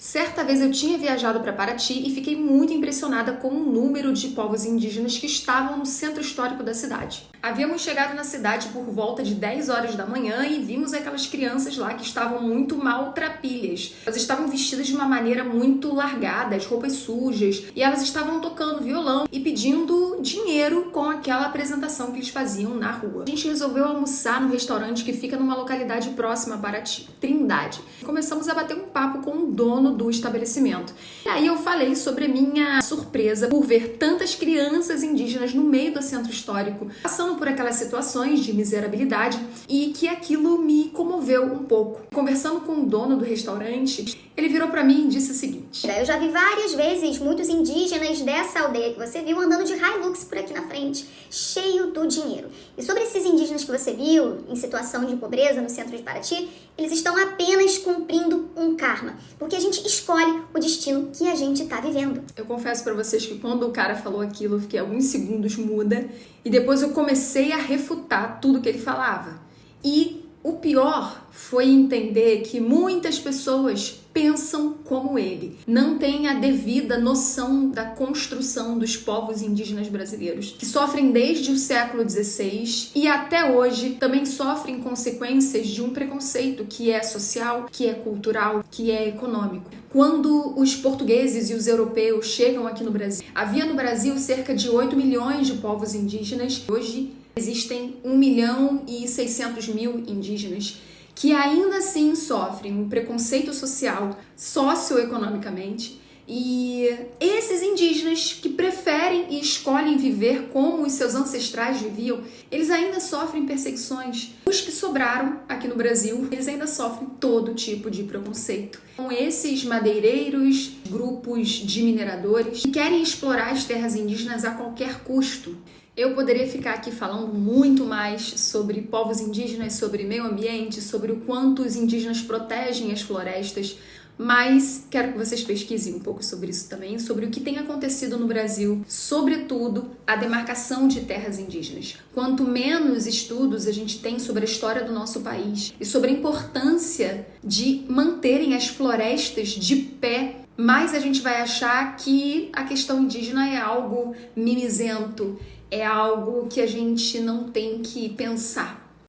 Certa vez eu tinha viajado para Paraty e fiquei muito impressionada com o número de povos indígenas que estavam no centro histórico da cidade. Havíamos chegado na cidade por volta de 10 horas da manhã e vimos aquelas crianças lá que estavam muito maltrapilhas. Elas estavam vestidas de uma maneira muito largada, as roupas sujas, e elas estavam tocando violão e pedindo dinheiro com aquela apresentação que eles faziam na rua. A gente resolveu almoçar no restaurante que fica numa localidade próxima a Paraty, Trindade. Começamos a bater um papo com o dono do estabelecimento. E aí eu falei sobre a minha surpresa por ver tantas crianças indígenas no meio do centro histórico, passando por aquelas situações de miserabilidade, e que aquilo me comoveu um pouco. Conversando com o dono do restaurante, ele virou para mim e disse o seguinte: eu já vi várias vezes muitos indígenas dessa aldeia que você viu andando de Hilux por aqui na frente, cheio do dinheiro. E sobre esses indígenas que você viu em situação de pobreza no centro de Paraty, eles estão apenas cumprindo um karma, porque a gente escolhe o destino que a gente tá vivendo. Eu confesso para vocês que quando o cara falou aquilo, eu fiquei alguns segundos muda e depois eu comecei a refutar tudo que ele falava. E o pior foi entender que muitas pessoas pensam como ele, não têm a devida noção da construção dos povos indígenas brasileiros, que sofrem desde o século XVI e até hoje também sofrem consequências de um preconceito que é social, que é cultural, que é econômico. Quando os portugueses e os europeus chegam aqui no Brasil, havia no Brasil cerca de 8 milhões de povos indígenas. Hoje existem 1.600.000 indígenas que ainda assim sofrem um preconceito social, socioeconomicamente, e esses indígenas que preferem e escolhem viver como os seus ancestrais viviam, eles ainda sofrem perseguições. Os que sobraram aqui no Brasil, eles ainda sofrem todo tipo de preconceito. Com esses madeireiros, grupos de mineradores que querem explorar as terras indígenas a qualquer custo. Eu poderia ficar aqui falando muito mais sobre povos indígenas, sobre meio ambiente, sobre o quanto os indígenas protegem as florestas, mas quero que vocês pesquisem um pouco sobre isso também, sobre o que tem acontecido no Brasil, sobretudo a demarcação de terras indígenas. Quanto menos estudos a gente tem sobre a história do nosso país e sobre a importância de manterem as florestas de pé, mais a gente vai achar que a questão indígena é algo mimizento, é algo que a gente não tem que pensar.